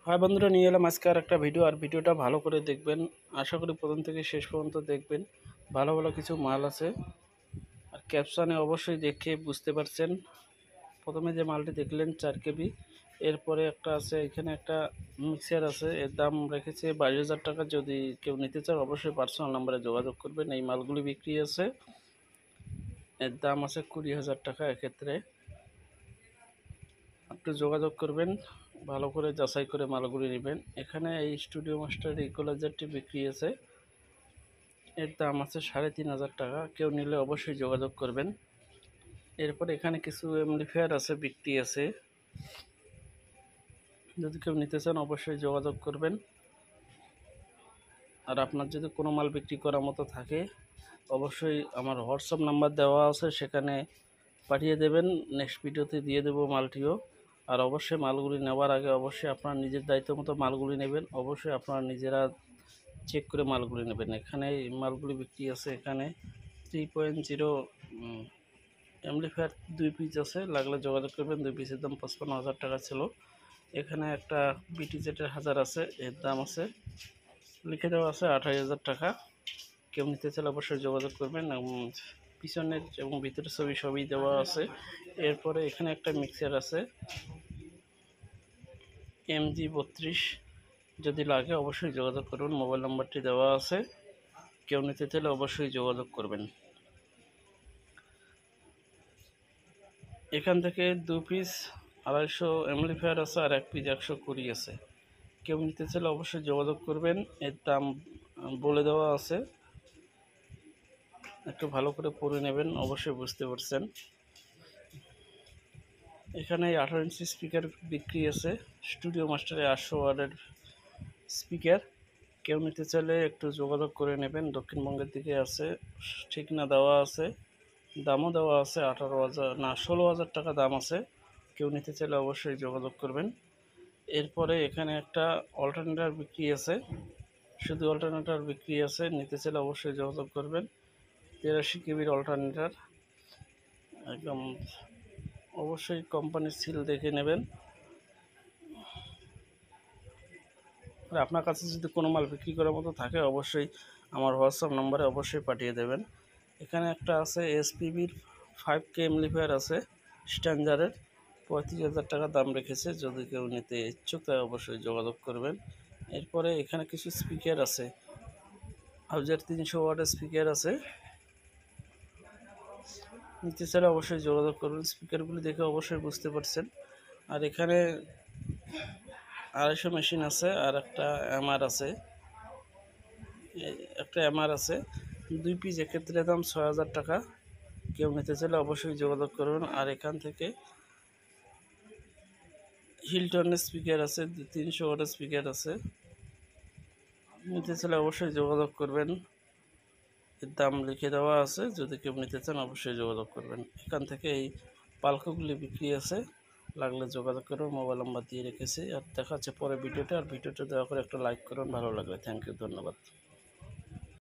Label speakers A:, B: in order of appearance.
A: High বন্ধুরা, নিয়ে এলাম আজকে আর একটা ভিডিও। আর ভিডিওটা ভালো করে দেখবেন, আশা করি প্রথম থেকে শেষ পর্যন্ত দেখবেন। ভালো ভালো কিছু মাল আছে, আর ক্যাপশনে অবশ্যই দেখে বুঝতে পারছেন। প্রথমে যে মালটি দেখলেন 4 KB, এরপরে একটা আছে, এখানে একটা মিক্সার আছে, এর দাম রেখেছে 22,000 টাকা। যদি কেউ নিতে চান অবশ্যই পার্সোনাল নাম্বারে যোগাযোগ করবেন। এই মালগুলি বিক্রি আছে, এর দাম আছে 20,000 টাকা। এক্ষেত্রে একটু যোগাযোগ করবেন, ভালো করে যাচাই করে মালগুলি নেবেন। এখানে এই স্টুডিও মাস্টার ইকুয়ালাইজারটি বিক্রি আছে, এর দাম আছে 3,500 টাকা। কেউ নিলে অবশ্যই যোগাযোগ করবেন। এরপর এখানে কিছু এমপ্লিফায়ার আছে, বিক্রি আছে, যদি কেউ নিতে চান অবশ্যই যোগাযোগ করবেন। আর আপনার যদি কোনো মাল বিক্রি করার মতো থাকে অবশ্যই আমার হোয়াটসঅ্যাপ নাম্বার দেওয়া আছে, সেখানে পাঠিয়ে দেবেন। নেক্সট ভিডিওতে দিয়ে দেবো মালটিও। আর অবশ্যই মালগুলি নেওয়ার আগে অবশ্যই আপনার নিজের দায়িত্ব মতো মালগুলি নেবেন। অবশ্যই আপনারা নিজেরা চেক করে মালগুলি নেবেন। এখানে মালগুলি বিক্রি আছে। এখানে 3.0 অ্যাম্পলিফায়ার 2 পিস আছে, লাগলে যোগাযোগ করবেন। 2 পিসের দাম 55,000 টাকা ছিল। এখানে একটা বিটিজেটের 1000 আছে, এর দাম আছে, লিখে দেওয়া আছে 28,000 টাকা। কেউ নিতে চাইলে অবশ্যই যোগাযোগ করবেন। পিছনের এবং ভিতরের ছবি সবই দেওয়া আছে। এরপরে এখানে একটা মিক্সার আছে MG32, যদি লাগে অবশ্যই যোগাযোগ করবেন। মোবাইল নাম্বারটি দেওয়া আছে, কেউ নিতে চাইলে অবশ্যই যোগাযোগ করবেন। এখান থেকে 2 পিস 250 অ্যাম্পলিফায়ার আছে, আর 1 পিস 120 আছে। কেউ নিতে চাইলে অবশ্যই যোগাযোগ করবেন। এর দাম বলে দেওয়া আছে, একটু ভালো করে পড়ে নেবেন, অবশ্যই বুঝতে পারছেন। এখানে 18 ইঞ্চি স্পিকার বিক্রি আছে, স্টুডিও মাস্টারে 800 ওয়াটের স্পিকার। কেউ নিতে চাইলে একটু যোগাযোগ করে নেবেন। দক্ষিণবঙ্গের দিকে আছে, ঠিকানা দেওয়া আছে, দামও দেওয়া আছে। 16,000 টাকা দাম আছে। কেউ নিতে চাইলে অবশ্যই যোগাযোগ করবেন। এরপরে এখানে একটা অল্টারনেটর বিক্রি আছে, শুধু অল্টারনেটর বিক্রি আছে, নিতে চাইলে অবশ্যই যোগাযোগ করবেন। 83 কেবির অল্টারনেটর, একদম অবশ্যই কোম্পানির সিল দেখে নেবেন। আর আপনার কাছে যদি কোনো মাল বিক্রি করার মতো থাকে অবশ্যই আমার হোয়াটসঅ্যাপ নম্বরে অবশ্যই পাঠিয়ে দেবেন। এখানে একটা আছে SPBর 5K অ্যাম্পলিফায়ার আছে, স্ট্যান্ডার্ডের, 35,000 টাকা দাম রেখেছে। যদি কেউ নিতে ইচ্ছুক তাই অবশ্যই যোগাযোগ করবেন। এরপরে এখানে কিছু স্পিকার আছে, 1300 ওয়াটের স্পিকার আছে, নিতে চাইলে অবশ্যই যোগাযোগ করবেন। স্পিকারগুলি দেখে অবশ্যই বুঝতে পারছেন। আর এখানে 250 মেশিন আছে, আর একটা MR আছে, আছে 2 পিস, এক্ষেত্রে দাম 6,000 টাকা। কেউ নিতে চাইলে অবশ্যই যোগাযোগ করবেন। আর এখান থেকে হিলটনের স্পিকার আছে, 300 ওয়াটের স্পিকার আছে, নিতে চাইলে অবশ্যই যোগাযোগ করবেন। এর দাম লিখে দেওয়া আছে, যদি কেউ নিতে চান অবশ্যই যোগাযোগ করবেন। এখান থেকে এই পালকগুলি বিক্রি আছে, লাগলে যোগাযোগ করুন, মোবাইল নাম্বার দিয়ে রেখেছি। আর দেখা হচ্ছে পরে ভিডিওটা। আর ভিডিওটা দয়া করে একটা লাইক করুন ভালো লাগলে। থ্যাংক ইউ, ধন্যবাদ।